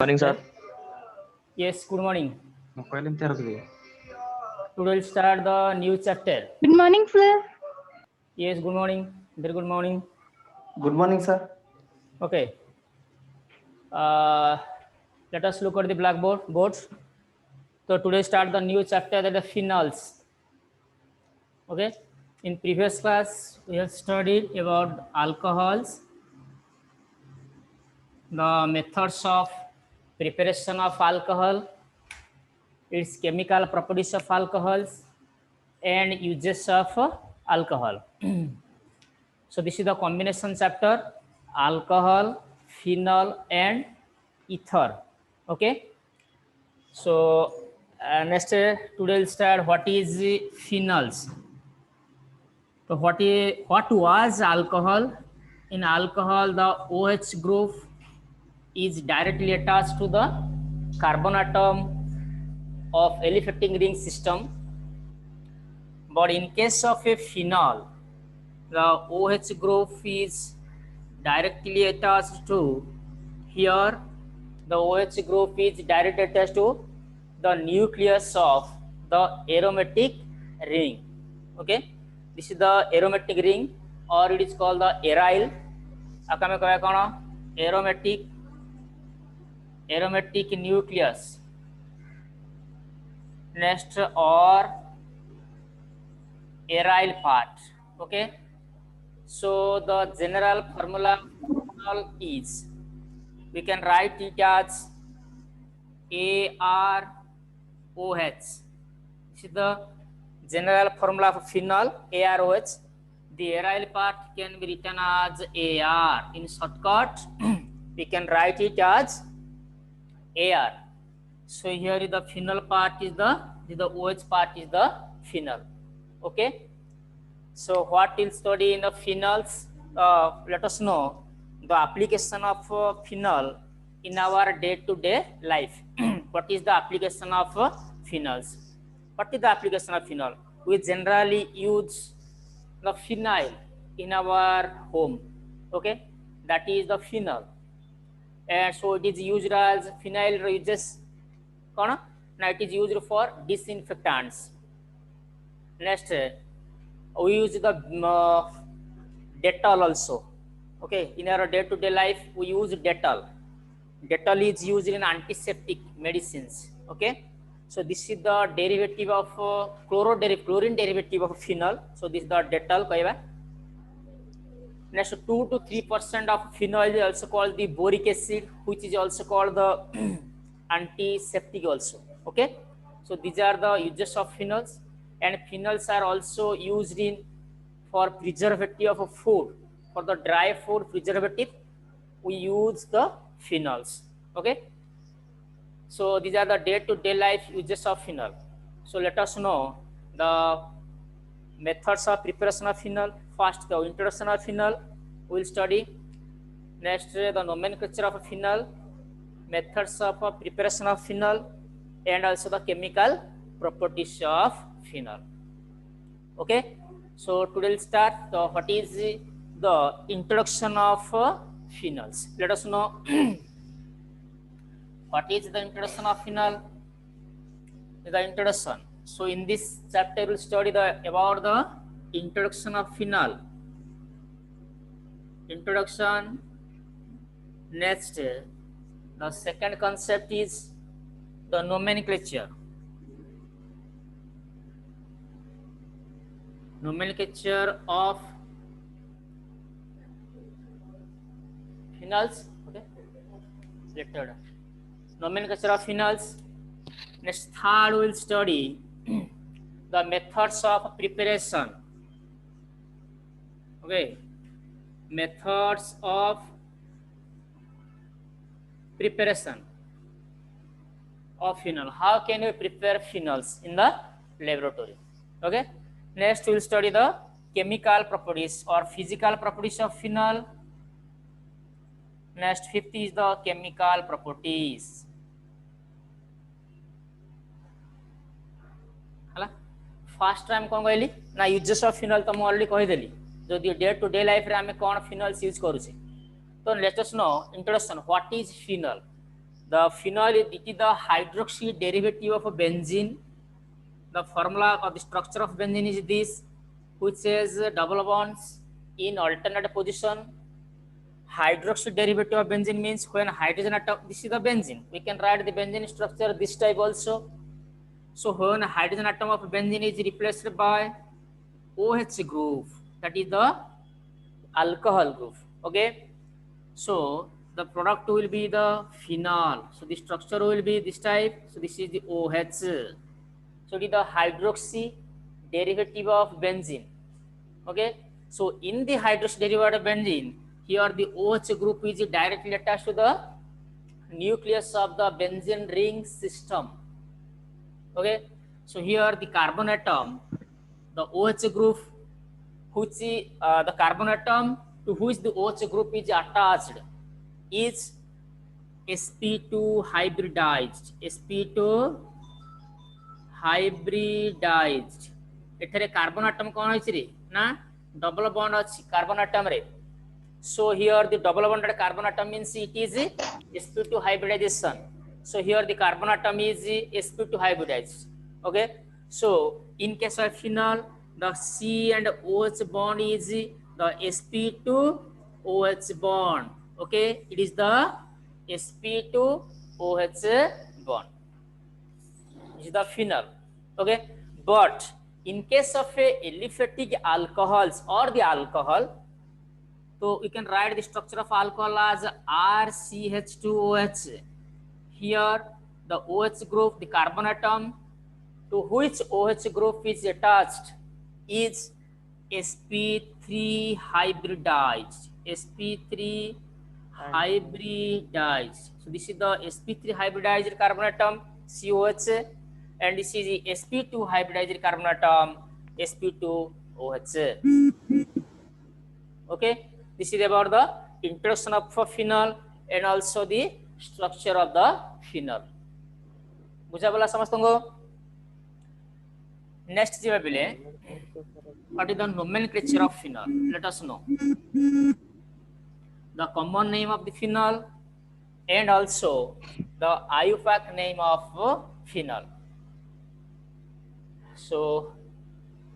Morning, sir. Yes, good morning. Mobile in therapy. Today we'll start the new chapter. Good morning, sir. Yes, good morning. Very good morning. Good morning, sir. Okay. Let us look at the boards. So today start the new chapter, that is the phenols. Okay. In previous class, we have studied about alcohols, the methods of preparation of alcohol, its chemical properties of alcohols, and uses of alcohol. So this is the combination chapter: alcohol, phenol, and ether. Okay. So next today we'll start what is phenols. So what was alcohol? In alcohol, the OH group is directly attached to the carbon atom of aliphatic ring system. But in case of a phenol, the OH group is directly attached to here. The OH group is directly attached to the nucleus of the aromatic ring. Okay, this is the aromatic ring, or it is called the aryl. आकामे कहया कौन aromatic nucleus. Next, or aryl part. Okay, so the general formula is, we can write it as AROH. This is the general formula of phenol, AROH. The aryl part can be written as AR. In shortcut, we can write it as AR. So here is the phenol part is the OH part is the phenol. Okay. So what we'll study in the phenols, let us know the application of phenol in our day-to-day life. What is the application of phenols? What is the application of phenol? We generally use the phenyl in our home. Okay, that is the phenol. And so it is used as phenyl uses. Now it is used for disinfectants. Next, we use the Dettol also. Okay, in our day-to-day life, we use Dettol. Dettol is used in antiseptic medicines. Okay, so this is the derivative of chlorine derivative of phenol. So this is the Dettol. Next, 2 to 3% of phenol is also called the boric acid, which is also called the antiseptic also. Okay, so these are the uses of phenols. And phenols are also used in for preservative of food. For the dry food preservative, we use the phenols. Okay, so these are the day-to-day life uses of phenol. So let us know the methods of preparation of phenol. First, the introduction of phenol we will study. Next, the nomenclature of phenol, methods of preparation of phenol, and also the chemical properties of phenol. Okay, so today we'll start what is the introduction of phenols. Let us know what is the introduction of phenol. The introduction. So in this chapter we'll study about the introduction of phenol. Introduction. Next, the second concept is the nomenclature. Nomenclature of phenols. Okay, selected. Nomenclature of phenols. Next, third we will study the methods of preparation. Okay, methods of preparation of phenol. How can we prepare phenols in the laboratory? Okay. Next, we will study the chemical properties or physical properties of phenol. Next, fifth is the chemical properties. First time कौन कहली ना uses of final तो मैं already कहि देली जदि day to day life रे हमें कौन फिनल्स यूज करूछे तो let us know introduction what is phenol The phenol it is the hydroxy derivative of a benzene. The formula or the structure of benzene is this, which says double bonds in alternate position. Hydroxy derivative of benzene means when hydrogen atom, this is the benzene, we can write the benzene structure this type also. So when hydrogen atom of benzene is replaced by OH group, that is the alcohol group. Okay, so the product will be the phenol. So the structure will be this type. So this is the OH. So it is the hydroxy derivative of benzene. Okay, so in the hydroxy derivative of benzene, here the OH group is directly attached to the nucleus of the benzene ring system. Okay, so here the carbon atom, the OH group, which is the carbon atom to which the OH group is attached is sp2 hybridized. sp2 hybridized. एथरे carbon atom कौन होइछि रे ना double bond अछि carbon atom रे. So here the double bonded carbon atom means it is sp2 hybridization. So here the carbon atom is sp2 hybridized. Okay, so in case of phenol, the C and OH bond is the sp2 OH bond. Okay, it is the sp2 OH bond. This is the phenol. Okay, but in case of aliphatic alcohols or the alcohol, so we can write the structure of alcohol as RCH2OH. Here the OH group, the carbon atom to which OH group is attached is sp3 hybridized. sp3 hybridized. So this is the sp3 hybridized carbon atom COH, and this is the sp2 hybridized carbon atom sp2OH. Okay, this is about the introduction of phenol and also the structure of the phenol. बुझा बोला समस्त को. Next जीवा बिले, what is the nomenclature of phenol? Let us know the common name of the phenol and also the IUPAC name of phenol. So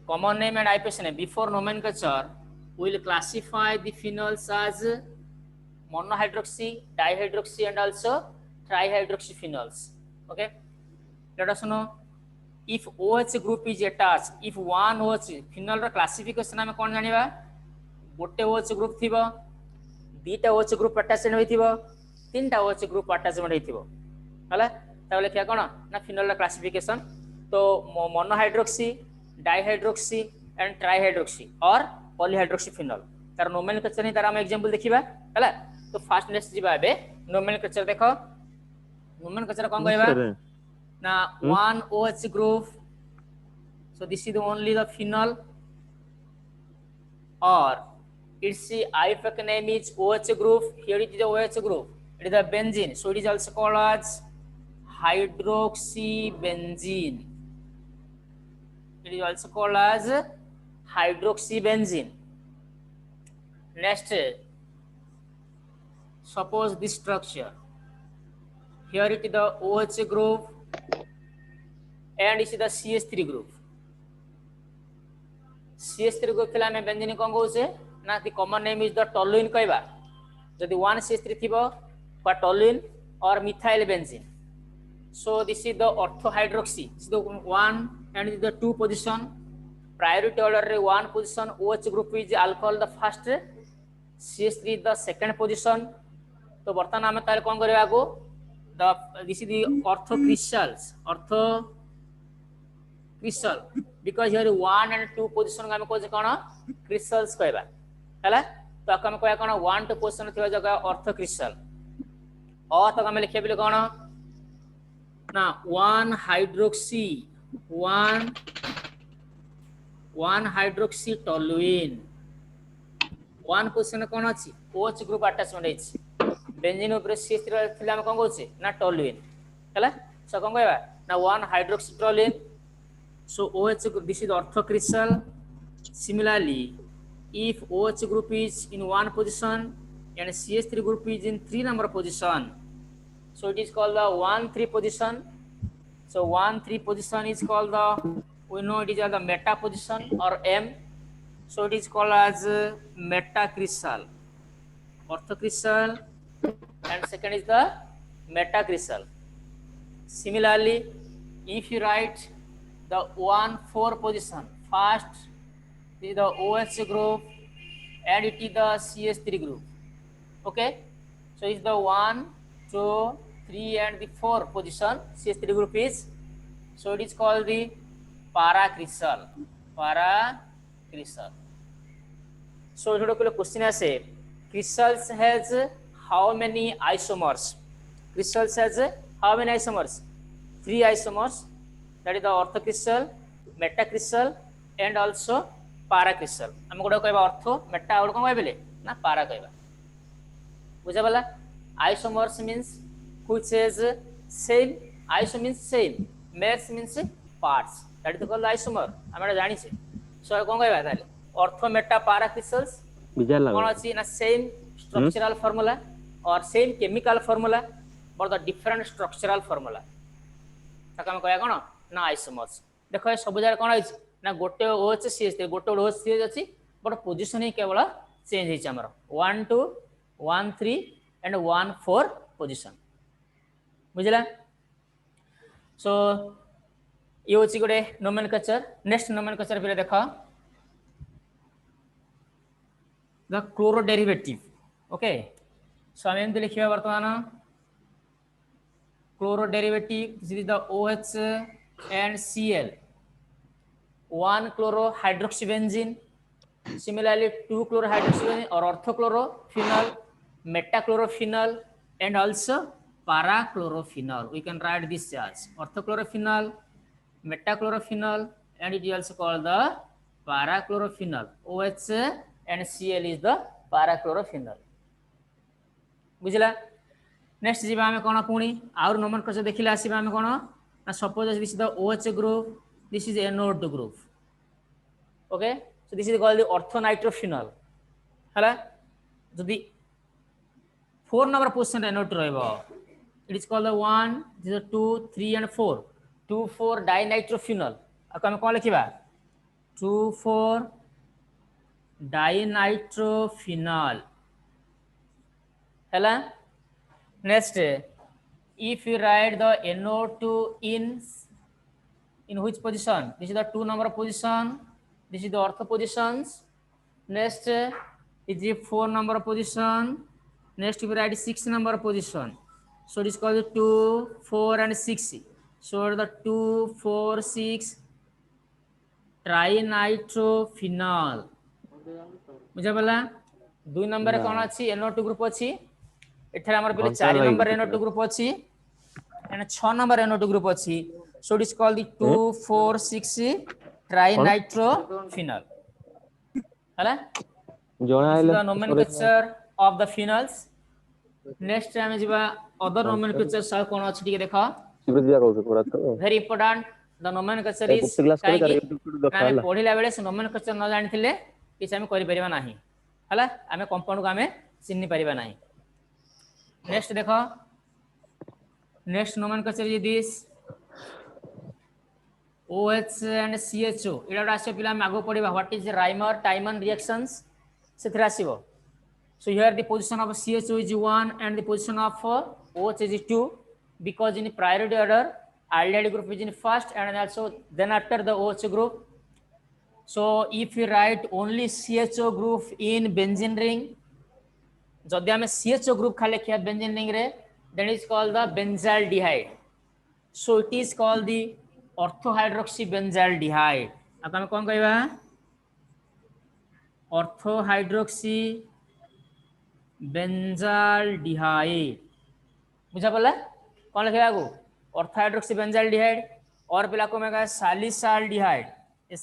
common name and IUPAC name. Before nomenclature, we will classify the phenols as monohydroxy, dihydroxy and also trihydroxy phenols. Okay, let us know if OH group is attached, if one OH phenol classification आम कौन जानिबा, गोटे OH group थिबो, दीटा OH group attachment होइथिबो, तीनटा OH group attachment होइथिबो, हला ताबले क्या कोन ना phenol classification. तो monohydroxy, dihydroxy and trihydroxy or polyhydroxy phenol तार nomenclature नहीं तार हम एग्जांपल देखिबा हला. तो फास्ट नेक्स्ट जीवा बे nomenclature देखो. nomenclature कोन कहबा ना one OH group. So this is only the phenol, or its IUPAC name is OH group. Here it is the OH group, it is the benzene, so it is also called as hydroxybenzene. It is also called as hydroxybenzene. Next, suppose this structure, here it is the OH group and it is the CH3 group. CH3 group थिला में benzene कोन कहउसे ना, the common name is the toluene कहबा. जदि one CH3 थिबो बा toluene or methyl benzene. So this is the orthohydroxy. This is the one and this is the two position. Priority order one position OH group is alcohol the first, CH3 is the second position. तो बर्तमान आमे ताले कोन करबा को, the this is the orthocrystals, orthocrystal, because here one and two position आमे को कोन crystals कहबा हला. तो आमे कहया कोन one two position थिबा जगह orthocrystal, और तो आमे लिखे बिले कोन ना one hydroxy toluene. one position कोन अछि OH group attachment अछि. benzene ऊपर CH3 थिला हम कोन कहउछि ना toluene हला. सो कोन कहबा ना one hydroxy toluene. So OH group, this is orthocrystal. Similarly, if OH group is in one position and CH3 group is in 3 number position, So it is called the 1,3 position. So 1,3 position is called the, we know it is the meta position or M. So it is called as metacrystal, orthocrystal, and second is the metacrystal. Similarly, if you write the 1,4 position, first is the OH group and it is the CH3 group. Okay, so it's the 1, 2, 3 and the 4 position CH3 group is, so it is called the paracrystal. Paracrystal. So here a question is, crystals has how many isomers? Crystals has how many isomers? 3 isomers, that is the orthocrystal, metacrystal and also paracrystal. हम गोटे कहबा ortho, meta और कौन कहबे ना para कहबा. बुझा वाला? Isomers means which is same, iso means same, mers means parts, that is called isomer. हम जानि छे. So कौन कहबा ताले? Ortho, meta, paracrystals कौन अछि ना same structural formula or same chemical formula but the different structural formula. ताका हम कहया कोन ना आइसोमर्स. देखो सब जगह कोन अछि ना गोटे OH CH3 गोटे OH CH अछि बट पोजीशन ही केवल चेंज हिच हमर 1 2 1 3 एंड 1 4 पोजीशन. बुझला? सो ये होची गोटे नोमेनक्लेचर. नेक्स्ट नोमेनक्लेचर फिर देखो द क्लोरो डेरिवेटिव. ओके, सो हम एमती लिखिबा वर्तमान chloro derivative, this is the OH and Cl. 1 chlorohydroxybenzene, similarly 2 chlorohydroxybenzene or orthochlorophenol, metachlorophenol and also parachlorophenol. We can write this as orthochlorophenol, metachlorophenol and it is also called the parachlorophenol. OH and Cl is the parachlorophenol. बुझला? Next जीवा हमें कोन पुणी आउर nomenclature देखिला आसीबा हमें कोन ना suppose this is the OH group, this is NO2 group. Okay, so this is called the orthonitrophenol. हला जदि 4 number position NO2 रहबो, it is called the 1, this is 2 3 and 4, 2 4 dinitrophenol. आ हम कोन लिखिबा 2 4 dinitrophenol. हला next, if you write the NO2 in which position, this is the 2 number position, this is the ortho positions. Next is the 4 number position. Next we write 6 number position, so it is called 2 4 and 6. So the 2 4 6 trinitrophenol. बुझा बोला? 2 number कौन अच्छी NO2 group अच्छी, एथरे हमर पहले 4 number NO2 group अछि and 6 number NO2 group अछि. So it is called the 2 4 6 trinitrophenol. हला जणा आइले the nomenclature of the phenols. Next time जिबा अदर नोमेनक्लेचर सब कोन अछि ठीक देखा शिवदिया कहू पूरा तो very important. The nomenclature is काई पढिला बेले से नोमेनक्लेचर न जानिथिले किछ हम करि परिबा नाही. हला हमें कंपाउंड को हमें चिन्हि परिबा नाही. नेक्स्ट देखो, next nomenclature is this OH and CHO. इडा आसे पिला मागो पडिबा what is Reimer Tiemann reactions सेथरा आसीबो. So here the position of CHO is 1 and the position of OH is 2 because in priority order aldehyde group is in first and also then after the OH group. So if you write only CHO group in benzene ring, जदि हमें CHO group खाली लिखिया benzene ring रे, then is called the benzaldehyde. So it is called the orthohydroxybenzaldehyde. अब हमें कौन कहबा orthohydroxybenzaldehyde. बुझा पड़ला? कौन लिखेगा आगो orthohydroxybenzaldehyde. और पिला को मैं कहा salicylaldehyde,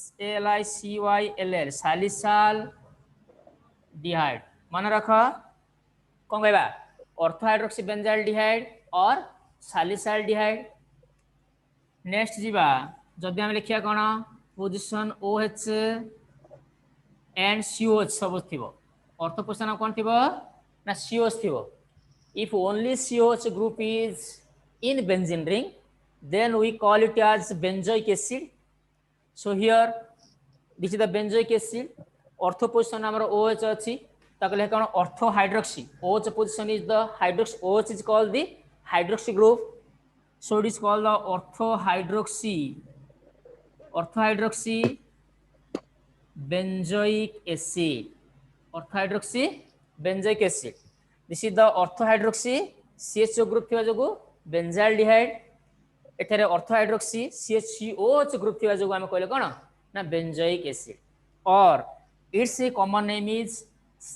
SALICYLL, salicylaldehyde. मन रखा कौन कहबा orthohydroxybenzaldehyde और salicylaldehyde. नेक्स्ट जीवा जदि हम लिखिया कोन पोजीशन OH एंड COH सब थिबो. ऑर्थो पोजीशन कोन थिबो ना COH थिबो. If only COH group is in benzene ring, then we call it as benzoic acid. So here this is the benzoic acid. Ortho position amar OH achi. Takle kon ortho hydroxy. OH position is the hydroxy. OH is called the hydroxy group. So it is called the ortho hydroxy. Ortho hydroxy benzoic acid. Ortho hydroxy benzoic acid. This is the ortho hydroxy CHO group थिबा जोगु benzaldehyde. एठारे ortho hydroxy CHOH group थिबा जोगु हम कहले कोन ना benzoic acid. Or its common name is,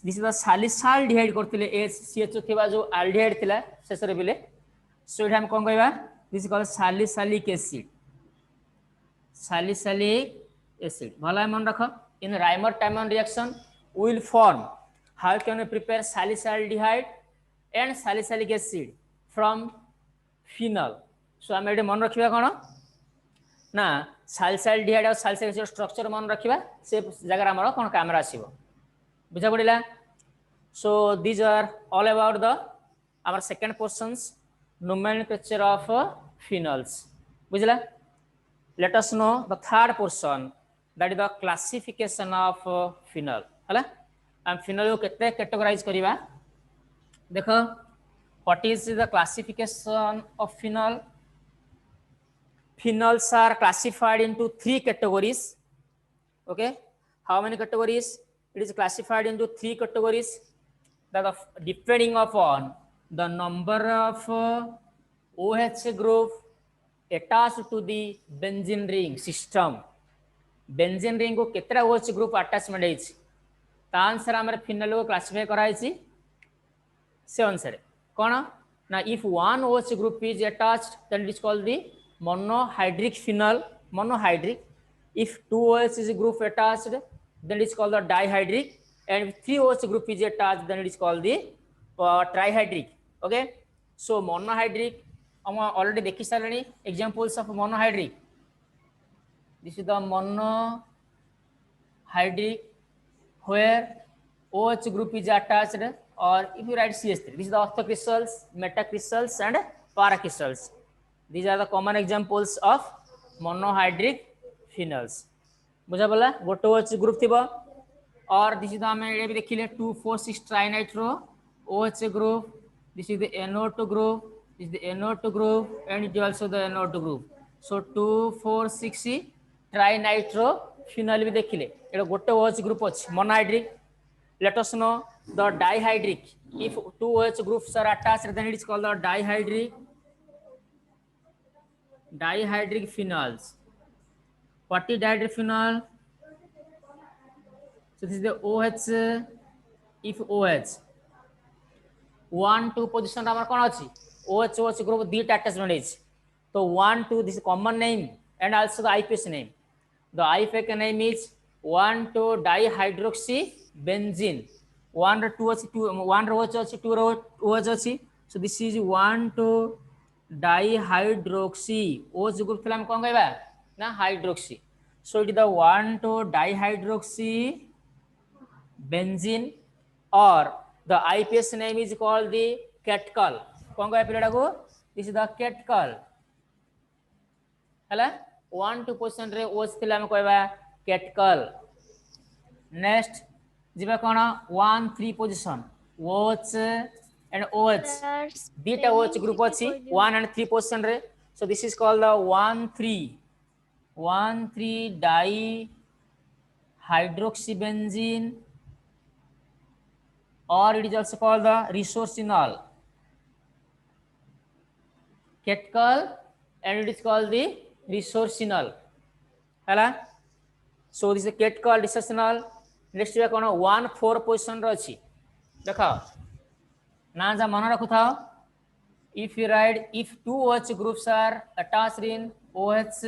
this is the salicylaldehyde करथिले CHO थिबा जो aldehyde थिला शेषरे बिले. So it हम कोन कहबा, this is called salicylic acid. Salicylic acid. भला मन रख. In Reimer-Timon reaction will form. How can we prepare salicylaldehyde and salicylic acid from phenol? So हम एटे मन रखिबा कोन ना salicylaldehyde और salicylic acid structure मन रखिबा से जगह हमर कोन काम आसीबो. बुझा पड़िला. So these are all about the our second portions, nomenclature of phenols. बुझला. Let us know the third portion, that is the classification of phenol. हला हम phenol को केते categorize करिबा. देखो, what is the classification of phenol? Phenols are classified into 3 categories. Okay, how many categories? It is classified into 3 categories, that depending upon the number of OH group attached to the benzene ring system. Benzene ring को केतरा OH group attachment है ता अनुसार हमर phenol को classify कराइछि से अनुसार कोन ना, if one OH group is attached, then it is called the monohydric phenol, monohydric. If 2 OH group attached, then it is called the dihydric, and if 3 OH group is attached, then it is called the trihydric. Okay, so monohydric हम already देखि सारणी examples of monohydric. This is the monohydric where OH group is attached, or if you write CH3, this is the orthocrystals, metacrystals and paracrystals. These are the common examples of monohydric phenols. बुझा बोला गोटे OH group थिबा, और this is the हम एबे देखिले 2,4,6 trinitro OH group. This is the NO2 group, this is the NO2 group, and it is also the NO2 group. So 2,4,6 trinitro phenol भी देखिले एटा गोटे OH group अछि monohydric. Let us know the dihydric. If 2 OH groups are attached, then it is called the dihydric phenols. What is dihydric phenol? So this is the OH. If OH 1 2 position हमर कोन अछि OH group dita attachment is, so 1 2 this is common name and also the IPS name. The IPS name is 1,2 dihydroxy benzene. 1 2 अछि 2 1 OH अछि 2 OH अछि. So this is 1,2 dihydroxy. OH group थला हम कोन कहबा ना hydroxy. So it is the 1,2 dihydroxy benzene, or the IPS name is called the catechol. कोन कहबा पिलाडा को, this is the catechol. हला 1 2 position रे OH थला हम कहबा catechol. Next जिबा कोन 1 3 position OH and OH dita OH group अछि 1 and 3 position रे. So this is called the 1,3 dihydroxybenzene, or it is also called the resorcinol. Catechol, and it is called the resorcinol. Hala. So this is catechol, resorcinol. Next we cone 1 4 position रे अछि देखा ना जा मन रखु था. If you write, if 2 OH groups are attached in OH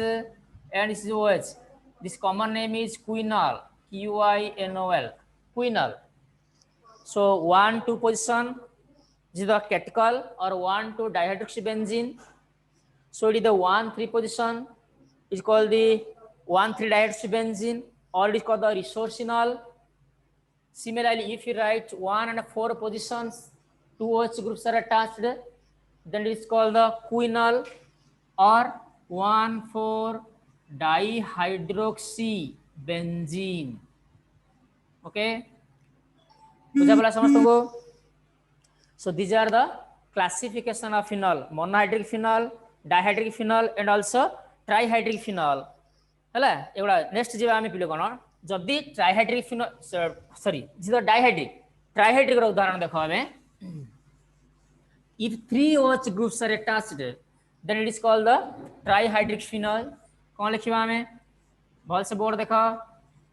and this is OH, this common name is quinol, QINOL, quinol. So 1 2 position, this is the catechol, or 1 2 dihydroxybenzene. So it is the 1 3 position is called the 1 3 dihydroxybenzene, or it is called the resorcinol. Similarly, if you write 1 and 4 positions, 2 two OH groups are attached, then it is called the quinol or 1,4-dihydroxy benzene. Okay, बुझा पड़ा समस्त को? So these are the classification of phenol: monohydric phenol, dihydric phenol, and also trihydric phenol. ହେଲା ଏଗୁଡ଼ା next ଯିବା ଆମେ ପିଲେ କ'ଣ ଯଦି ଟ୍ରାଇହାଇଡ୍ରିକ ଫିନୋଲ ସରି ଯିଏ ଡାଇହାଇଡ୍ରିକ ଟ୍ରାଇହାଇଡ୍ରିକର ଉଦାହରଣ ଦେଖ ଆମେ if 3 OH groups are attached then it is called the trihydric phenol. କ'ଣ ଲେଖିବା ଆମେ ଭଲ ସେ ବୋର୍ଡ ଦେଖ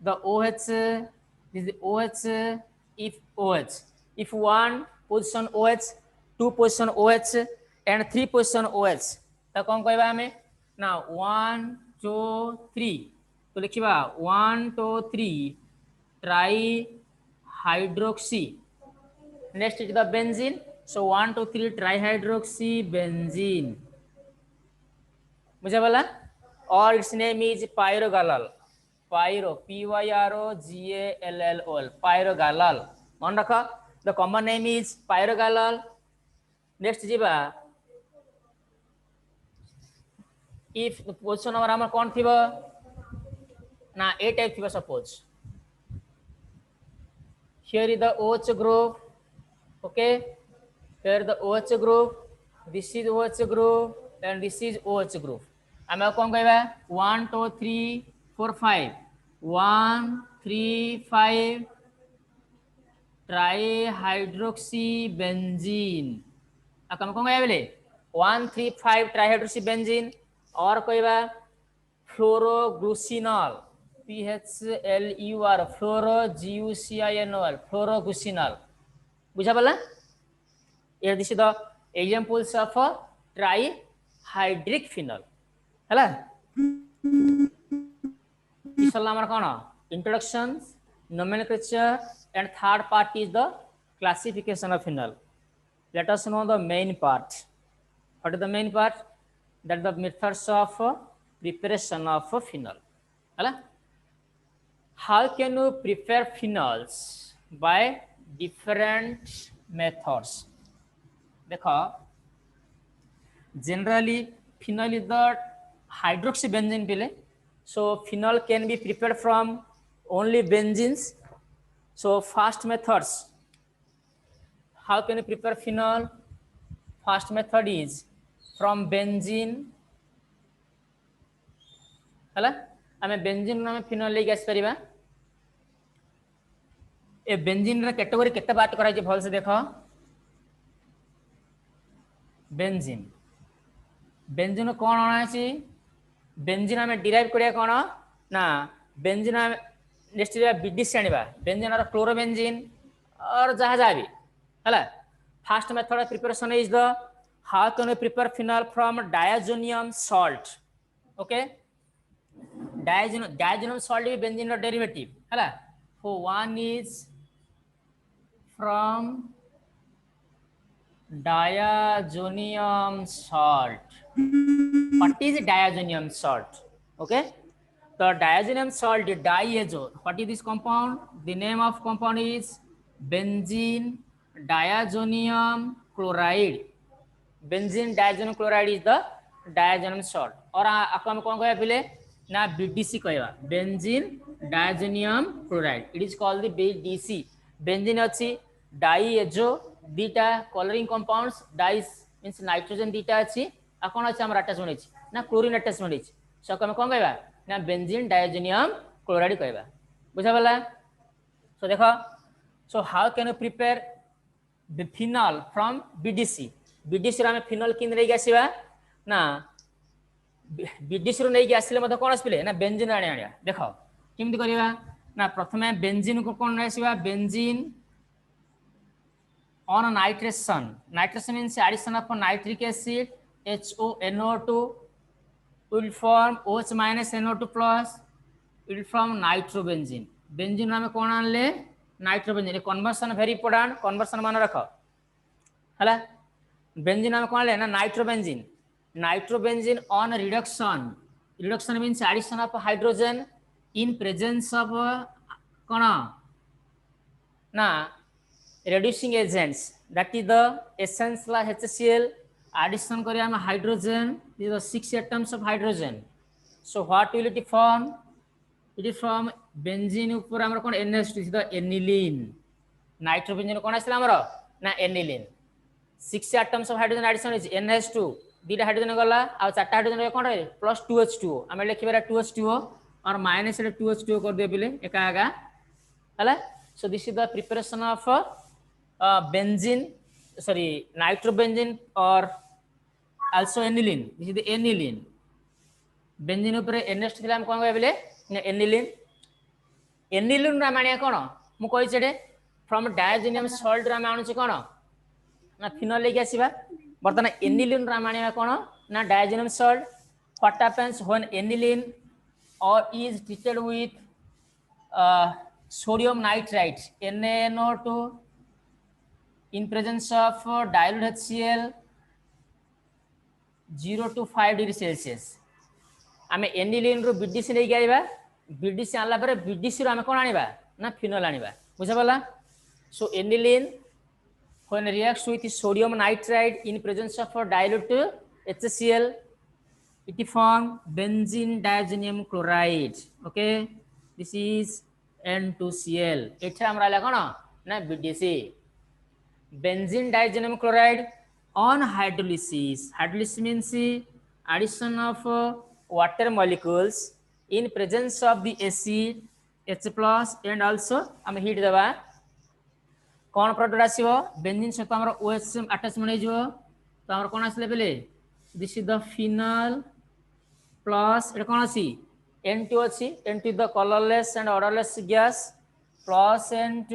the OH this is OH if one position OH, 2 position OH and 3 position OH ତ କ'ଣ କହିବା ଆମେ ନା 1 2 3 तो लिखिबा 1 2 3 trihydroxy. Next is the benzene, so 1 2 3 trihydroxy benzene. बुझा वाला? और its name is pyrogallol. Pyro, P-Y-R-O-G-A-L-L-O-L, pyrogallol. मन रखा the common name is pyrogallol. Next जीबा if the position number हमर कौन थिबा ना A type थिबा suppose here is the OH group. Okay, here the OH group, this is OH group and this is OH group. हम कौन कहबा 1 2 3 4 5 1 3 5 trihydroxy benzene. हम कौन कहबा बोले 1 3 5 trihydroxy benzene और कहबा फ्लोरोग्लूसिनॉल PHLUR फ्लोरोGUCINOL फ्लोरोग्लूसिनॉल. बुझा पड़ा? Here this is the examples of trihydric phenol. हैला इसला हमर कोन introduction, nomenclature and third part is the classification of phenol. Let us know the main part. What is the main part? That the methods of preparation of phenol. हैला how can you prepare phenols? By different methods. देखो generally phenol is the hydroxy benzene pile, so phenol can be prepared from only benzenes. So first methods, how can you prepare phenol? First method is from benzene. हैला आमे benzene नामे phenol ले gas परिबा ए benzene रा category केते बात करा जे भल से देखो बेंजीन बेंजीन कोन आना छी बेंजीन में डिराइव करिया कोन ना बेंजीन नेक्स्ट बीडीसी आनिबा बेंजीन रा क्लोरोबेंजीन और जहा जाबी हैला first method preparation is the how can you prepare phenol from diazonium salt. Okay diazoनियम salt is benzene derivative हैला. So one is from diazonium salt. What is diazonium salt? Okay, the diazonium salt is diazo. What is this compound? The name of compound is benzene diazonium chloride. Benzene diazonium chloride is the diazonium salt. और आपको हम कौन कहया पहले ना BDC कहवा benzene diazonium chloride. It is called the BDC. Benzene अच्छी diazo दीटा colouring compounds dyes means nitrogen दीटा अच्छी आ कोन अछि हम अटैचमेंट अछि ना क्लोरीन अटैचमेंट अछि. सो हम कोन कहवा ना बेंजीन डायजोनियम क्लोराइड कहवा. बुझा वाला? सो देखो so how can you prepare the phenol from BDC. BDC रा में फिनोल किन रे गसिबा ना BDC रो नै के आसिले मते कोन आसिले ना बेंजीन आने आनिया. देखो केमति करिवा ना प्रथमे बेंजीन को कोन आसिबा benzene on nitration. Nitration means addition of nitric acid HONO2 will form OH minus NO2 plus will form nitrobenzene. Benzene में कोन आनले nitrobenzene. Conversion very important. Conversion मान रखो हैला. बेंजीन में कोन ले ना nitrobenzene. Nitrobenzene on reduction. Reduction means addition of hydrogen in presence of कौन ना reducing agents that is the essence la HCl addition kari am hydrogen, these are 6 atoms of hydrogen. So what will it form? It is from benzene upor amar kon NH2 is the aniline. Nitro benzene kon asila amar na aniline. 6 atoms of hydrogen addition is NH2, dita hydrogen gala ଆଉ ଚାରଟା hydrogen रे kon रहे plus 2H2O ଆମେ ଲେଖିବା 2H2O और minus 2H2O कर दे बिले एका आगा हला. So this is the preparation of benzene, sorry, nitrobenzene or also aniline. This is the aniline. Benzene upre NH2 थिला हम कोन कहबिले aniline. Aniline रा माने कोन मु कहि छेडे from diazonium salt रा मानु छ कोन ना phenol लेके आसीबा. बर्तन aniline रा माने कोन ना diazonium salt. What happens when aniline or is treated with sodium nitrite NaNO2 in presence of dilute HCl 0 to 5 degree Celsius. आमे aniline रो BDC लेके आइबा. BDC आला पर BDC रो आमे कोन आनिबा ना phenol आनिबा. बुझा पला. So aniline when reacts with sodium nitrite in presence of dilute HCl, it form benzene diazonium chloride. Okay, this is N2Cl. एठे हमरा ला कोन ना BDC. Benzene diazonium chloride on hydrolysis. Hydrolysis means addition of water molecules in presence of the acid H plus and also हम heat देबा कौन product आसीबो benzene सहित हमर OH attachment हो जिवो तो हमर कोन आसले बेले this is the phenol plus एटा कोन आसी N2 अछि. N2 the colourless and odourless gas plus N2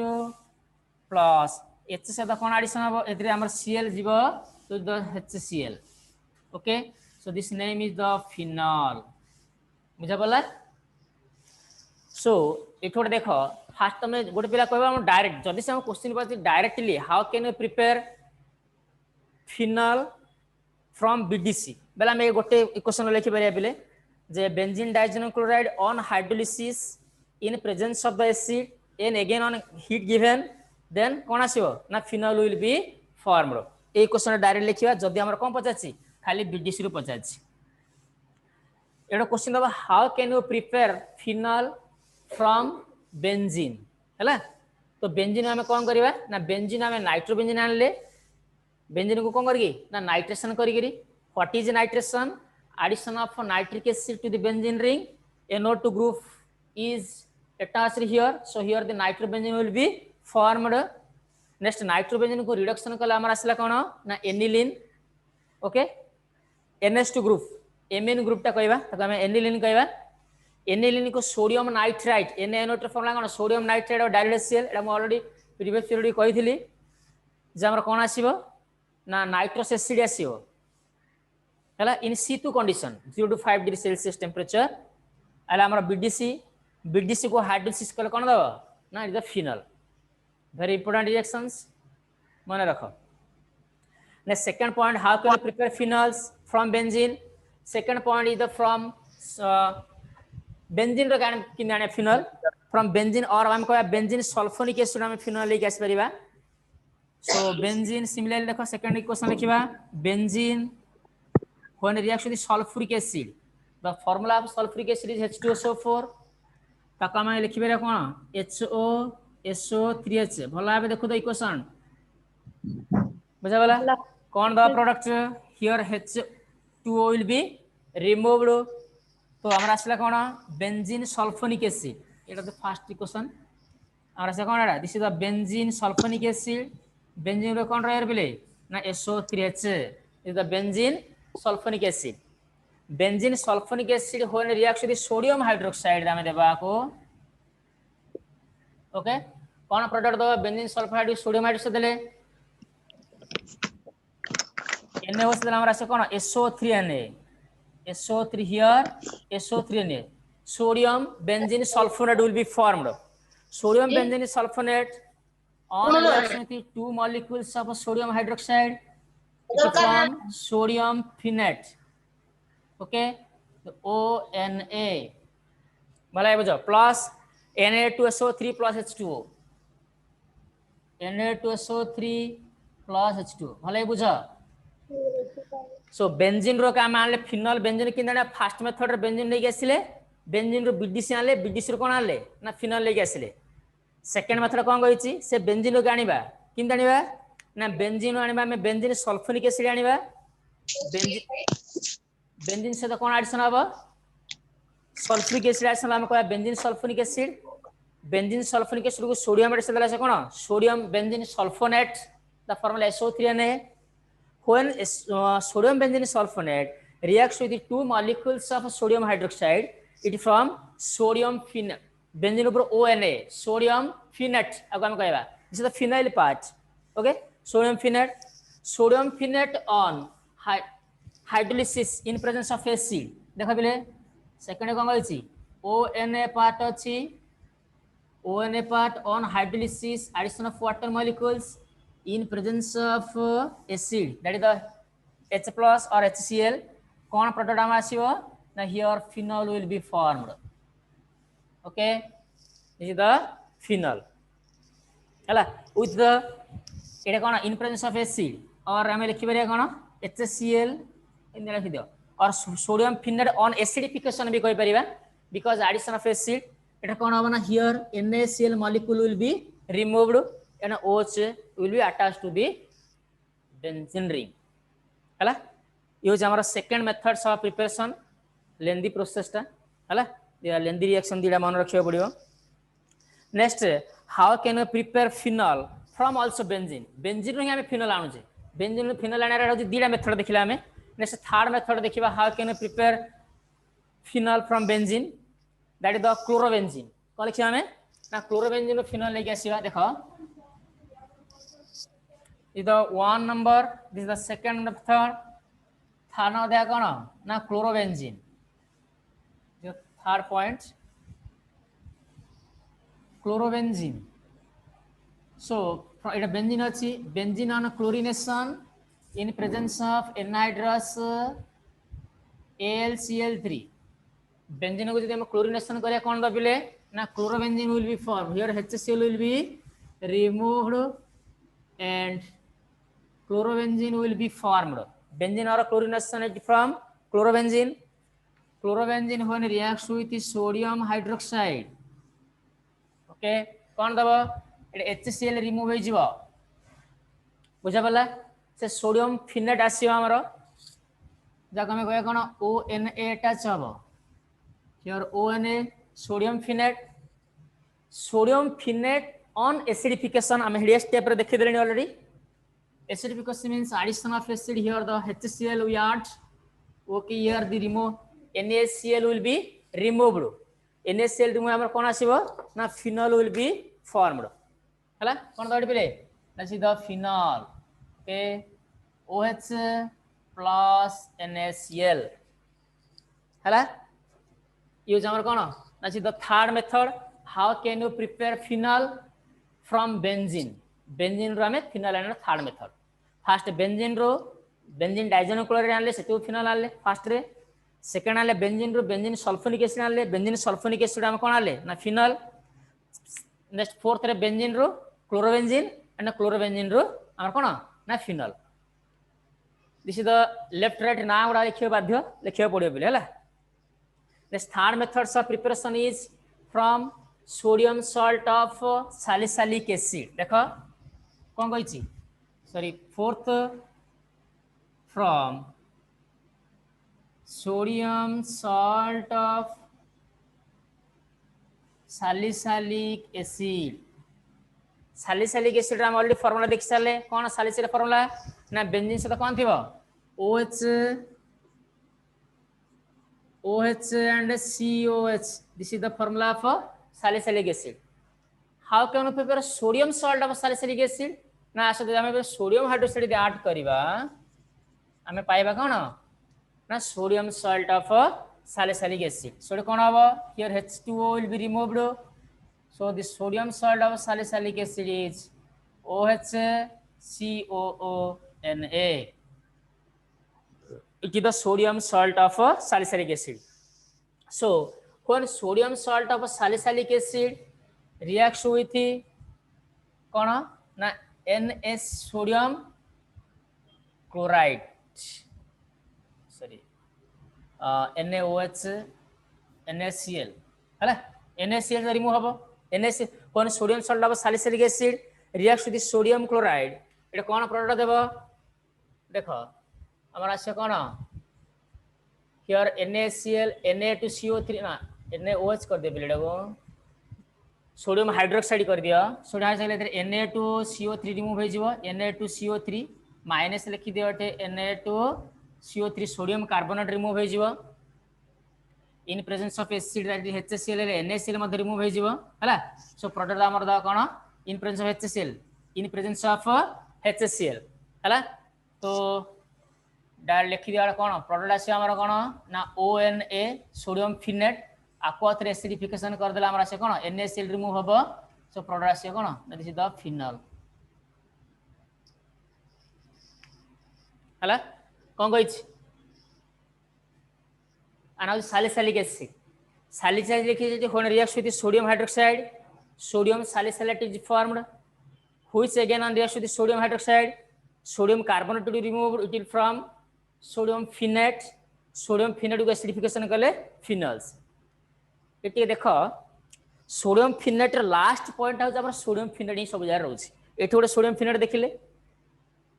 plus H सहित कोन एडिशन हो एतरे हमर Cl जिवो तो the HCl. Okay, so this name is the phenol. बुझा पला. सो एठोड देखो फास्ट तुम गोटे पिला कहबा हम डायरेक्ट जदि से हम क्वेश्चन पछि directly how can you prepare phenol from BDC बेला मैं गोटे इक्वेशन लिखि परिया बिले जे benzene diazonium chloride on hydrolysis in presence of the acid and again on heat given then कोन आसीबो ना फिनल विल बी फॉर्मड. ए क्वेश्चन डायरेक्ट लिखिबा जदि हमर कोन पचाछि खाली BDC रो पचाछि. एडो क्वेश्चन दबा how can you prepare phenol from benzene हैला. तो बेंजीन हमें कौन करिबा ना बेंजीन हमें नाइट्रोबेंजीन आनले बेंजीन को कौन करगी ना नाइट्रेशन करिगिरी. What is nitration? addition of nitric acid to the benzene ring. NO2 group is attached here, so here the nitrobenzene will be formed. Next nitrobenzene को reduction कला हमर आसला कोन ना aniline. Okay, NH2 group MN group ता कहबा त हमें aniline कहबा. aniline को सोडियम नाइट्राइट NaNO2 फॉर्मूला कोन सोडियम नाइट्राइट और डाइल्यूटेड HCl एटा म ऑलरेडी प्रीवियस थ्योरी कहिथिली जे हमर कोन आसीबो ना नाइट्रस एसिड आसीबो हैला in C2 condition 0 to 5 degree Celsius temperature. हैला हमर BDC को हाइड्रोलिसिस कले कोन दबो ना is the phenol. Very important reactions मन रखो. Next second point how can prepare phenols from benzene. Second point is the from benzene रो कान किनाने फिनल फ्रॉम बेंजीन और हम कहबा बेंजीन सल्फोनिक एसिड हम फिनल लेके आस परिबा. सो बेंजीन सिमिलरली देखो सेकंड इक्वेशन लिखिबा benzene when reacts with sulfuric acid the formula of sulfuric acid is H2SO4 ताका हम लिखिबे रे कोन HOSO3H भला भाबे देखो द इक्वेशन बुझा वाला कोन the product here H2O will be removed. तो हमरा आसला कोन बेंजीन सल्फोनिक एसिड एटा द फर्स्ट इक्वेशन हमरा से कोन एटा this is the benzene sulphonic acid. Benzene रो कोन रहे बिले ना SO3H is the benzene sulfonic acid. Benzene sulfonic acid when reacts with sodium hydroxide दामे देबा को. ओके, कोन प्रोडक्ट दो benzene sulphide with sodium hydroxide देले Na होस देला हमरा से कोन SO3Na SO3 here SO3Na sodium benzene sulfonate will be formed. Sodium benzene sulfonate on reaction with two molecules of sodium hydroxide it form sodium phenate. Okay, the ONA भला बुझो plus Na2SO3 plus H2O Na2SO3 plus H2 भले बुझ सो benzene रो का आनले final benzene कि fast method रे benzene लेके आसिले benzene रो BDC आनले BDC रो कोन आनले ना फिनल लेके आसिले सेकंड मेथड कोन कहिछि से बेंजीन रो आनिबा किंत आनिबा ना बेंजीन आनिबा हमें बेंजीन सल्फोनिक एसिड आनिबा बेंजीन से तो कोन एडिशन हबो सल्फ्यूरिक एसिड एडिशन हम कहबा बेंजीन सल्फोनिक एसिड को सोडियम एसिड देला से कोन sodium benzene sulphonate the formula SO3Na when sodium benzene sulfonate reacts with the two molecules of sodium hydroxide it from sodium phenate benzene upor ONA sodium phenate ago हम कहबा this is the phenyl part okay sodium phenate on hydrolysis in presence of acid देखा बिले second कोन कहछि ONA part अछि ONA part on hydrolysis addition of water molecules in presence of acid that is the H plus or HCl कौन product आम आसीबो ना here phenol will be formed okay this is the phenol हला with the Etah cone in presence of acid और हम लिखि बरिया कोन HCl इन लिखि दियो और sodium phenate on acidification भी कहि परिबा because addition of acid एटा कोन होबा ना here NaCl molecule will be removed and OH will be attached to the benzene ring हला यूज हमर सेकंड मेथड्स ऑफ प्रिपरेशन लेंदी प्रोसेस ता हला लेंदी रिएक्शन दिडा मन रखियो पड़ियो next how can we prepare phenol from also benzene benzene रे हमें फिनल आनु छे बेंजीन रे फिनल आने रे दिडा मेथड देखिला हमें नेक्स्ट थर्ड मेथड देखिबा how can we prepare phenol from benzene that is the chlorobenzene कोन लिखिया हमें ना क्लोरोबेंजीन रो फिनल लेके आसीबा देखो is the one number this is the second method third now there kono na chlorobenzene the third point chlorobenzene so it benzene achi benzene on chlorination in presence of anhydrous AlCl3 benzene को जदि हम chlorination करिया कोन दबिले ना chlorobenzene will be formed here HCl will be removed and chlorobenzene will be formed benzene or chlorination from chlorobenzene when reacts with sodium hydroxide okay कोन दबो एटा HCl remove हो जिवो बुझा पला से सोडियम फिनेट आसीबो हमरो जाक हम कहया कोन ONA अटैच हबो here ONA sodium phenate on acidification हम हेडिया स्टेप रे देखि देलेनी already acidification means addition of acid here the HCl we add okay here the remove NaCl will be removed NaCl remove हमर कोन आसीबो ना phenol will be formed हला कोन दडी पिले that is the phenol okay OH plus NaCl हला use हमर कोन that is the third method how can you prepare phenol from benzene benzene रो हमें phenol आने थर्ड मेथड फर्स्ट बेंजीन रो benzene diazonium chloride आनले सेतु फिनल आनले फर्स्ट रे second आनले बेंजीन रो बेंजीन सल्फोनिक एसिड आनले बेंजीन सल्फोनिक एसिड हम कोन आनले ना फिनल नेक्स्ट फोर्थ रे बेंजीन रो क्लोरोबेंजीन एंड क्लोरोबेंजीन रो हम कोन ना phenol this is the left right ना गुडा लिखियो बाध्य लिखियो पड़ियो बिले हला next third methods of preparation is from sodium salt of salicylic acid देखो कोन कहिछि sorry fourth from sodium salt of salicylic acid हम ऑलरेडी फार्मूला देख साले कोन सैलिसिलिक फार्मूला ना बेंजीन से तो कोन थिबो OH and COH this is the formula for salicylic acid how can we prepare sodium salt of salicylic acid ना आसे हम सोडियम हाइड्रोक्साइड ऐड करबा हमें पाइबा कोन ना sodium salt of salicylic acid so कोन हबो here H2O will be removed so the sodium salt of salicylic acid is OHCOONA it is the sodium salt of salicylic acid so when sodium salt of salicylic acid reacts with कोन ना NS sodium chloride, sorry, NaOH NaCl है NaCl remove हम NaCl कौन sodium Salt हम salicylic acid react with sodium chloride एटा कौन product देबो देख हमर आसे कौन हियर NaCl Na2CO3 ना NaOH कर दे बिलेडा को सोडियम हाइड्रोक्साइड कर दिया सोडियम हाइड्रोक्साइड Na2CO3 रिमूव हो जिवो Na2CO3 माइनस लिखि दियो Na2CO3 सोडियम कार्बोनेट रिमूव हो जिवो in presence of acid that is HCl NaCl मध्ये रिमूव हो जिवो हला सो प्रोडक्ट हमर दा कोन in presence of HCl in presence of HCl हला तो डायरेक्ट लिखि दिया कोन प्रोडक्ट आसी हमर कोन ना ONA sodium phenate aqua through acidification कर देला हमरा से कोन NaCl रिमूव हबो सो प्रोडक्ट आसी cone this is the final हला कोन कहिछ and salicylic acid salicylic acid when reacts with sodium hydroxide sodium salicylate is formed which again on reacts with sodium hydroxide sodium carbonate to be removed it will from sodium phenate को acidification कले phenols eighty देखो sodium phenate last point आ हमर sodium फिनेट ही सब जगह रहउछि एठी गोटे sodium फिनेट देखिले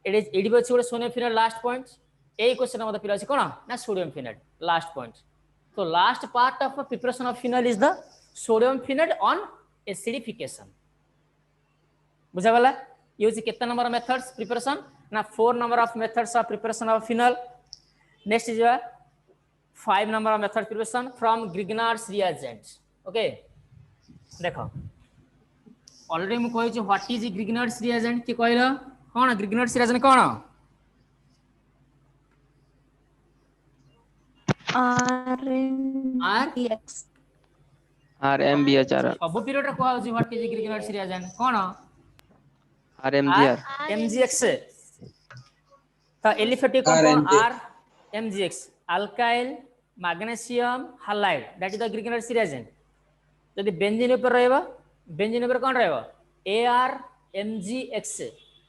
एडी बछि गोटे सोडियम फिनेट लास्ट पॉइंट ए क्वेश्चन मत पिला अछि कोन ना सोडियम फिनेट लास्ट पॉइंट तो last part of preparation of phenol is the sodium phenate on acidification बुझा गला यूज केतना नंबर मेथड्स प्रिपरेशन ना 4 number of methods of preparation of phenol next is 5 number of method preparation from Grignard's reagent okay देखो already मु कहि छ what is Grignard's reagent के कहलो कोन Grignard's reagent कोन RMBHR सब पीरियड रे कहौ छी what is Grignard's reagent cone RMGR MgX तो aliphatic compound RMgX alkyl magnesium halide that is the Grignard's reagent जदि बेंजीन ऊपर रहबा बेंजीन ऊपर कोन रहबा ARMgX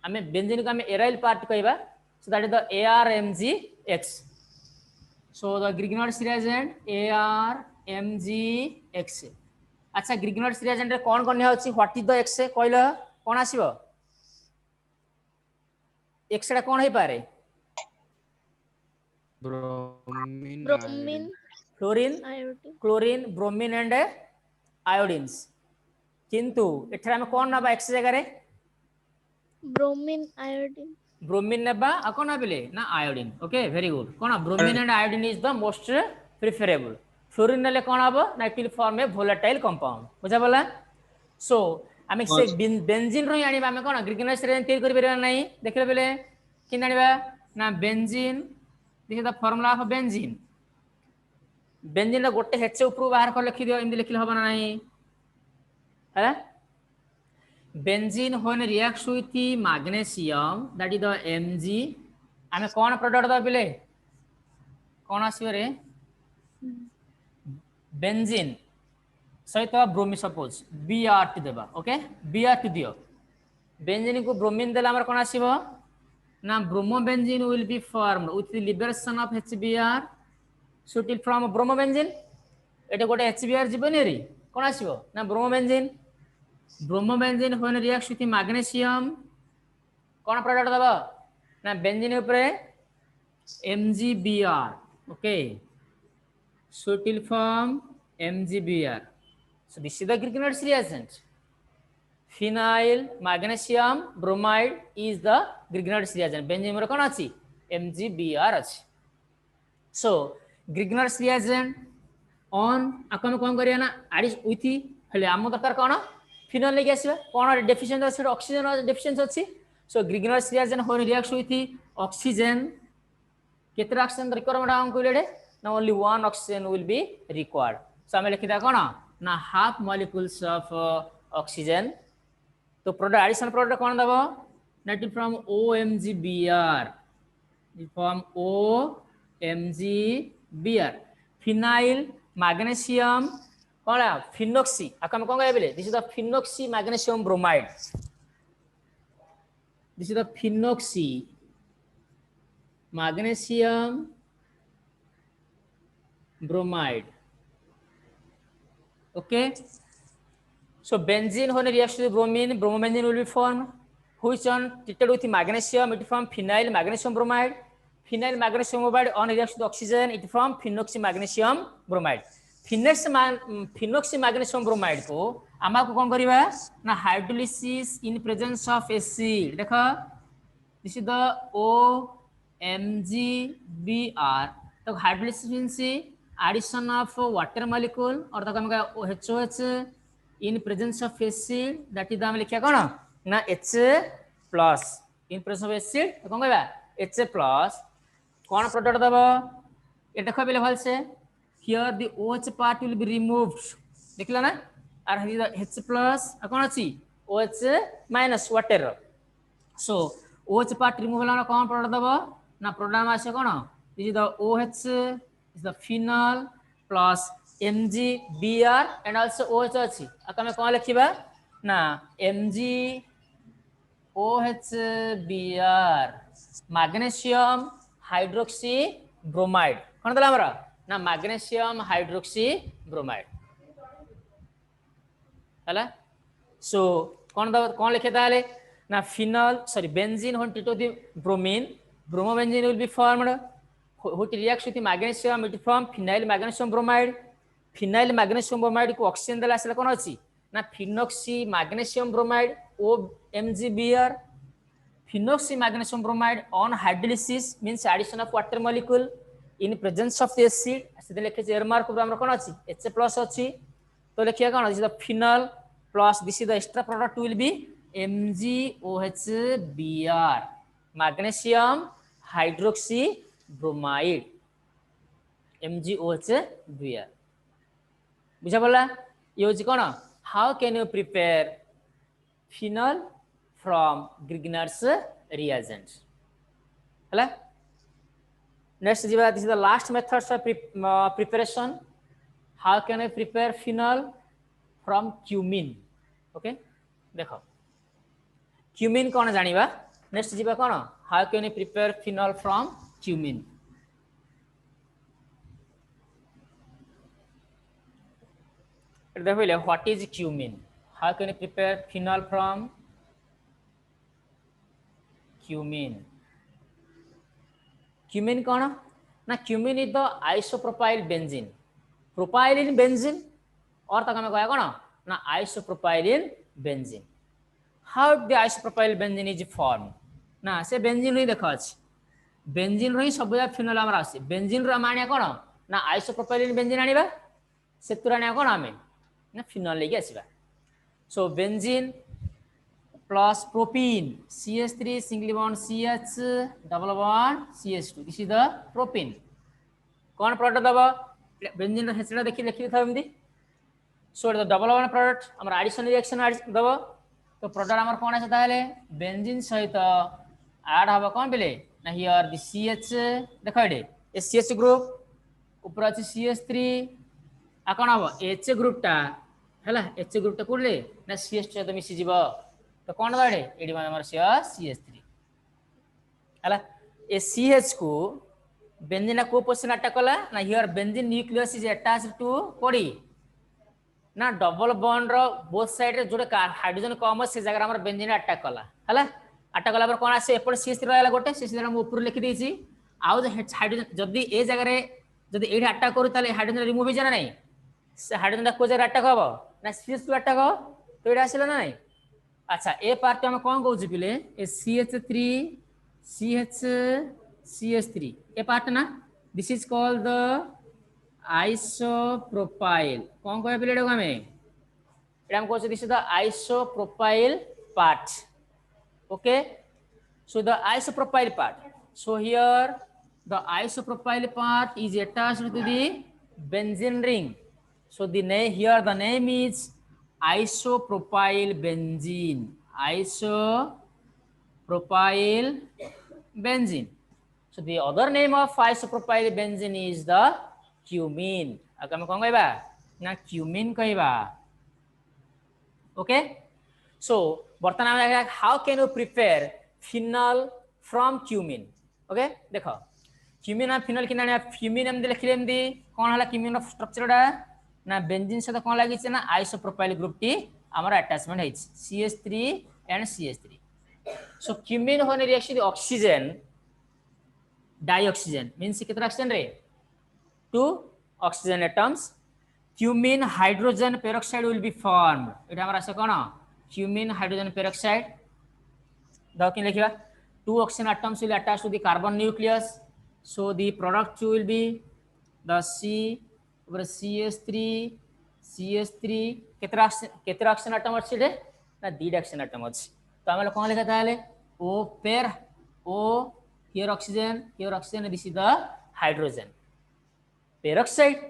हमें बेंजीन को हमें एराइल पार्ट कहबा so that is the ARMgX so the Grignard's reagent ARMgX अच्छा Grignard's reagent रे कोन कोन होछि what is the X कहलो कोन आसीबो X रा कोन हे पारे bromine chlorine chlorine bromine and iodines किंतु एठरा में कोन नबा x जगह रे bromine iodine bromine नबा आ कोन आबिले ना iodine okay very good cone bromine and iodine is the most preferable fluorine नले कोन आबो ना it will form a volatile compound बुझा बोला सो आमे से बेंजीन रो आनी आमे कोन Grignard's reagent तैयार करि परबा नै देखले बेले किन आनिबा ना benzene this is the formula of benzene benzene रा गोटे हेच ऊपर बाहर कर लिखि दियो इमि लिखले होबा नै है benzene when reacts with magnesium that is the Mg आमे कोन प्रोडक्ट द बिले कोन आसीबो रे बेंजीन सहित ब्रोमीन सपोज Br देबा ओके Br दियो बेंजीन को ब्रोमीन देला हमर कोन आसीबो ना bromobenzene will be formed with the liberation of HBr so it will from bromobenzene एटा गोटे HBr जीवनी रे कोन आसीबो ना bromobenzene when reacts with magnesium cone product दबा ना बेंजीन ऊपर MgBr okay so it will form MgBr so this is the Grignard's reagent phenyl magnesium bromide is the Grignard's reagent benzene रे कोन अछि MgBr अछि so Grignard's reagent on आकम कोन करिया ना आडिस with हेले आम दरकार कोन फिनल लेके आसीबा कोन डेफिशिएंट अछि ऑक्सीजन डेफिशिएंसी अछि so Grignard's reagent when reacts with oxygen केतरा ऑक्सीजन रिक्वायरमेंट हम कइले ना only one oxygen will be required so हम लिखिदा कोन ना half molecules of oxygen तो प्रोडक्ट एडिशनल प्रोडक्ट कोन दबो that is from OMgBr from OMgBr phenyl magnesium कोन फिनोक्सी आकम कोन कहबेले this is the phenoxy magnesium bromide this is the phenoxy magnesium bromide. Okay, so benzene when reacts with bromine, bromobenzene will be formed. Which one treated with magnesium? It from phenyl magnesium bromide. Phenyl magnesium bromide on reacts with oxygen, it from phenoxy magnesium bromide. Phenoxy magnesium bromide को आमाको कौन करिबा ना hydrolysis in presence of acid. देखो this is the OMGBR. तो hydrolysis means addition of water molecule और तक हम OH in presence of acid, that is हम लिखिया कौन ना H plus in presence of acid कौन कहबा H plus कौन प्रोडक्ट दबो ये देखो पहले भल से here the OH part will be removed देखला ना और H plus कौन अछि OH minus water. So OH part remove होला कौन प्रोडक्ट दबो ना प्रोडक्ट आसे कौन this is the OH is the phenol plus MgBr and also OH अछि आकमे कौन लिखिबा ना MgOHBr magnesium hydroxy bromide कौन दला हमरा ना magnesium hydroxy bromide हला. So कौन लिखे ताले ना phenol sorry benzene when treated with bromine, bromobenzene will be formed which reacts with magnesium, it from phenyl magnesium bromide. Phenyl magnesium bromide को ऑक्सीजन देला आसला कोन अछि ना phenoxy magnesium bromide OMGBr. Phenoxy magnesium bromide on hydrolysis means addition of water molecule in presence of the acid से लिखे air mark ऊपर हमरा कोन अछि H plus अछि तो लिखिया कोन अछि the phenol plus this is the extra product will be MgOHBr magnesium hydroxy bromide MgOHBr. बुझा पड़ला ये होची कोन how can you prepare phenol from Grignard's reagent हला. Next this is the last methods of preparation. How can I prepare phenol from cumin? Okay, देखो cumin कौन जानिबा. Next जीवा कौन how can I prepare phenol from cumin. देखो what is cumin? How can I prepare phenol from cumin? Cumin कौन ना cumin is the isopropyl benzene. Propylene benzene और तक हमें कहा कौन ना isopropylene benzene. How the isopropyl benzene is formed ना से benzene रे देखा अछि benzene रे सब या phenol हमरा आसी benzene रे मानिया कौन ना isopropylene benzene आनिबा से तुरानिया कौन हमें ना phenol लेके आसीबा. So benzene plus propene CH3 single bond CH double bond CH2 this is the propene कौन प्रोडक्ट दबा बेंजीन हेचड़ा देखि लिखि था एमदी. So the double bond product हमर एडिशन रिएक्शन दबा तो प्रोडक्ट हमर कोन आसे ताले बेंजीन सहित ऐड हबा कोन बेले ना हियर द CH देखो एडे CH ग्रुप ऊपर अछि CH3 आ कोन हबो H ग्रुप टा हला H ग्रुप टा कोले ना CH सहित मिसि जीवो तो कोन बाडे एडी हमर CH3 हला ए CH को benzene को पोजीशन अटैक कला ना here benzene nucleus is attached to कोडी ना डबल बॉन्ड रो बोथ साइड रे जोडे हाइड्रोजन कम से जगह हमर बेंजीन अटैक कला हला अटैक कला पर कोन आसे एपड CH3 रहला गोटे CH3 हम ऊपर लिखि देछि आउ हाइड्रोजन जदी ए जगह रे जदी एडी अटैक करू ताले हाइड्रोजन रिमूव हो जाना नहीं से हाइड्रोजन को जगह अटैक हबो ना CH2 अटैक हो तो एडा आसिला ना नहीं. अच्छा ए पार्ट हम कोन कहू पिले ए CH3 CH3 ए पार्ट ना this is called the isopropyl कौन कहे पिले एडो हमें एडा हम कहू this is the isopropyl part. Okay, so the isopropyl part, so here the isopropyl part is attached to the benzene ring, so the name here the name is isopropyl benzene. Isopropyl benzene. So the other name of isopropyl benzene is the cumin. Akan me kon kaiba na cumin kaiba. Okay, so ବର୍ତ୍ତମାନ how can you prepare phenol from cumin? Okay देखो cumin और phenol किना फ्यूमिन M लिखले एमदी कोन हला cumin structure डा ना benzene से तो कोन लागि छै ना आइसोप्रोपाइल ग्रुप टी हमर अटैचमेंट है CH3 and CH3 so cumene होने reaction with oxygen dioxygen means कितना ऑक्सीजन रे 2 oxygen atoms cumene hydrogen peroxide will be formed एटा हमरा से कोन क्यूमिन हाइड्रोजन पेरोक्साइड द कि लिखिबा 2 oxygen atoms will attach to the carbon nucleus so the product will be the CH3 केतरा oxygen atom अछि रे ना 2 ऑक्सीजन एटम अछि तो हम कोन लिखा ताले O pair O here oxygen this is the hydrogen peroxide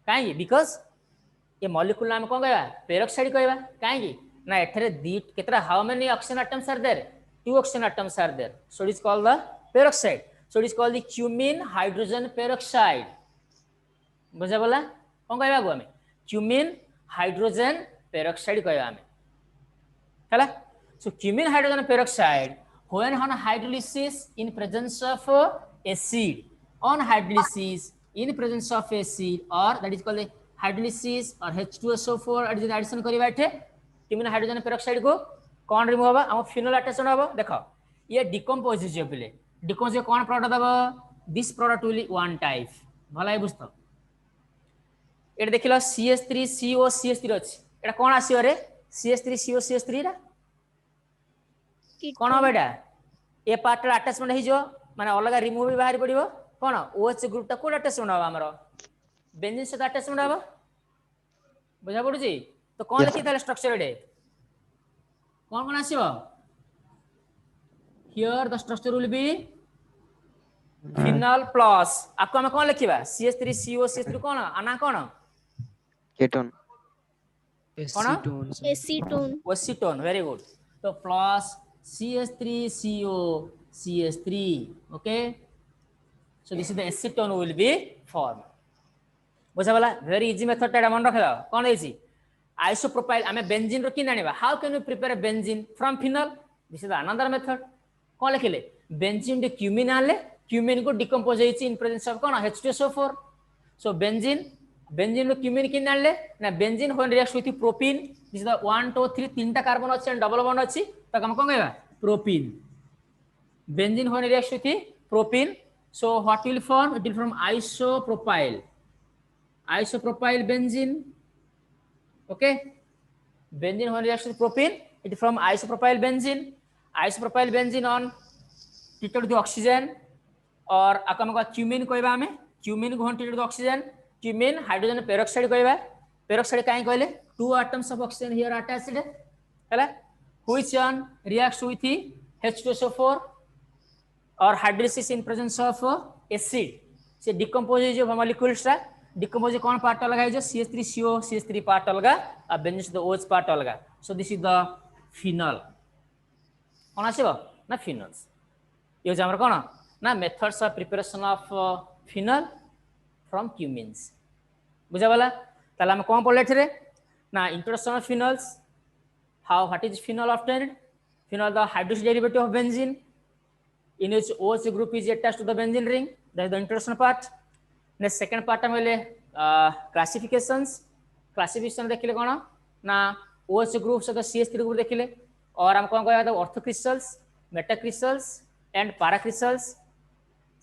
काहे because ये मॉलिक्यूल नाम कोन कहबा पेरोक्साइड कहबा काहे ना एथरे दी केतरा how many oxygen atoms are there 2 oxygen atoms are there so it is called the peroxide so it is called the cumin hydrogen peroxide बुझा बोला कोन कहबा गो हमें cumin hydrogen peroxide कहबा हमें हला so cumin hydrogen peroxide when on hydrolysis in presence of acid on hydrolysis in presence of acid or that is called hydrolysis or H2SO4 addition करिबा एठे cumin hydrogen peroxide को कौन remove होबा हम phenol attachment होबा देखो ये decompose जे पिले decompose कौन प्रोडक्ट दबा this product will one type भला है बुझतो एटा देखिलो CH3CO CH3 अछि एटा कोन आसीओ रे CH3CO CH3 रा कोन होबा एटा ए पार्ट अटैचमेंट हि जो माने अलग रिमूव भी बाहर पड़िबो कोन OH ग्रुप ता कोड अटैचमेंट होबा हमरो बेंजीन से अटैचमेंट होबा बुझा पड़ुची तो कोन लिखि ताले स्ट्रक्चर एडे कौन आसीबो here the structure will be phenol plus आपको हम कौन लिखिबा CH3CO CH3 कौन आना कौन केटोन एसीटोन वेरी गुड तो plus CH3CO CH3 okay so this is the acetone will be form बुझा वाला वेरी इजी मेथड टा मन रखा कौन है isopropyl आमे बेंजीन रो किन आनिबा how can we prepare benzene from phenol this is another method कोन लिखले बेंजीन डे क्यूमिन आले क्यूमिन को डिकम्पोज होइछि इन प्रेजेंस ऑफ कोन H2SO4 सो बेंजीन रो क्यूमिन किन आले ना benzene when reacts with propene this is the 1 2 3 तीनटा कार्बन अछि एंड डबल बॉन्ड अछि त हम कोन कहबा propene benzene when reacts with propene so what will form it will form isopropyl benzene okay benzene when reacts with propene it is from isopropyl benzene on treated with oxygen और आकम का cumin कहबा हमें cumin को treated with oxygen cumin hydrogen peroxide कहबा peroxide काहे कहले 2 atoms of oxygen here attached हैला which one reacts with H2SO4 or hydrolysis in presence of acid से डिकम्पोज जो मॉलिक्यूल्स रा डिकम्पोज कौन पार्ट अलग है जो CH3CO CH3 पार्ट अलग और बेंजीन से OH पार्ट अलग सो दिस इज द फिनोल कौन आसीबो ना फिनोल्स ये जो हमर कोन ना methods of preparation of phenol from Cummins बुझा वाला ताला हम कोन पढले थे ना introduction of phenols how what is phenol obtained phenol the hydroxy derivative of benzene in which OH group is attached to the benzene ring that is the introduction part next second part में classification देखिले कोन ना OH group से CH3 group देखिले और हम कोन कहया ortho crystals meta crystals and para crystals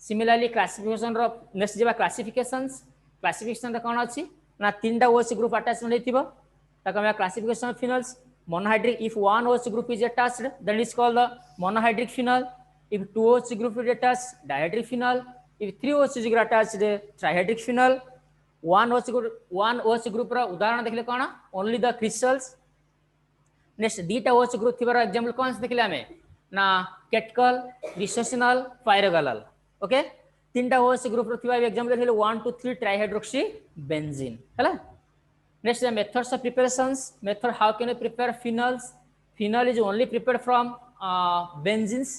similarly classification रो नेक्स्ट जेबा क्लासिफिकेशन रे कोन अछि ना तीनटा OH ग्रुप अटैचमेंट हेतिबो ताको हम classification of phenols monohydric if one OH group is attached then it is called the monohydric phenol if 2 OH group is attached dihydric phenol if 3 OH group attached trihydric phenol one OH group रा उदाहरण देखले कोन only the crystals next दीटा OH group थिबार example कोन से देखले हमें ना केटकल रिसोसिनल पायरोगालाल ओके तीनटा OH group रो थिबा एग्जांपल देखले 1 2 3 ट्राइहाइड्रोक्सी बेंजीन हला next the methods of preparations method how can we prepare phenols phenol is only prepared from benzenes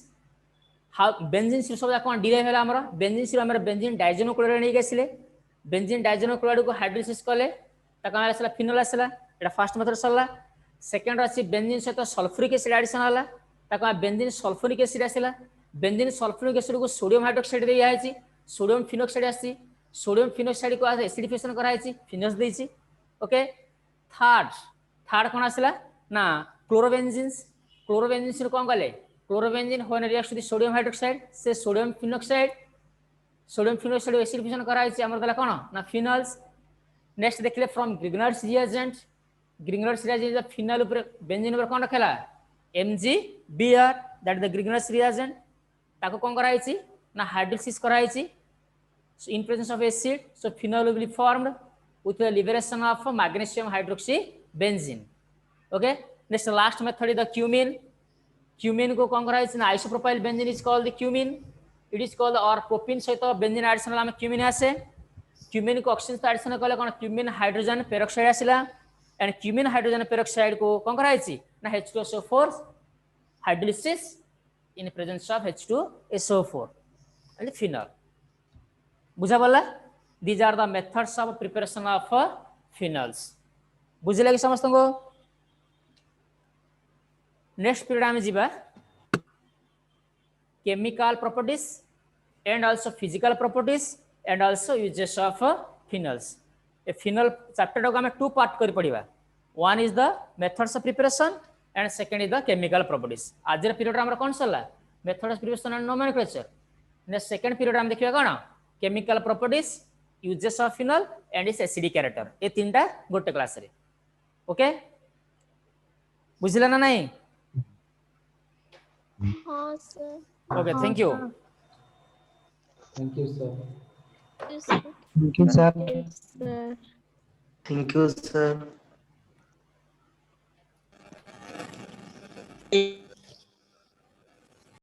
how benzene से सब कोन डिराइव होला हमरा बेंजीन से हमरा बेंजीन डाइजेनो क्लोराइड नै गेसिले बेंजीन डाइजेनो क्लोराइड को हाइड्रोलिसिस कले तका हमरा सला फिनोल आसला एटा फर्स्ट मेथड सला सेकंड अछि बेंजीन से तो सल्फ्यूरिक एसिड एडिशन होला तका बेंजीन सल्फ्यूरिक एसिड आसला बेंजीन सल्फ्यूरिक एसिड को सोडियम हाइड्रोक्साइड दिया है सोडियम फिनोक्साइड आसी सोडियम फिनोक्साइड को आज एसिडिफिकेशन करा है फिनस देछि ओके थर्ड कोन आसला ना क्लोरोबेंजीन रो कोन गले chlorobenzene when reacts with sodium hydroxide से सोडियम फिनोक्साइड एसिडिफिकेशन करा है हमर गला कोन ना फिनल्स नेक्स्ट देखले फ्रॉम ग्रिग्नर्स रिएजेंट फिनल ऊपर बेंजीन ऊपर कोन रखला MgBr दैट द ग्रिग्नर्स रिएजेंट ताको कोन करा है ना हाइड्रोलिसिस करा है so in presence of acid so phenol will be formed with the liberation of magnesium hydroxy benzene okay next last method is the cumene को कोन करा है ना isopropyl benzene is called the cumene it is called or propene सहित benzene addition हम cumene आसे cumene को oxygen तो एडिशन कले कोन cumene हाइड्रोजन पेरोक्साइड आसिला एंड cumene हाइड्रोजन पेरोक्साइड को कोन करा है ना H2SO4 hydrolysis in presence of H2SO4 and phenol बुझा बोला these are the methods of preparation of phenols बुझले कि समस्त को नेक्स्ट पीरियड में जीवा chemical properties and also physical properties and also uses of phenols ए फिनल चैप्टर को हमें टू पार्ट कर पड़िबा one is the methods of preparation and second is the chemical properties आज रे पीरियड हमरा कोन सरला method of preparation and nomenclature next second period हम देखिबा कोन chemical properties uses of phenol and its acidic character ये तीनटा गोटे क्लास रे ओके बुझला ना नहीं हाँ sir okay thank you thank you sir yes sir Thank you, sir. yes sir thank you sir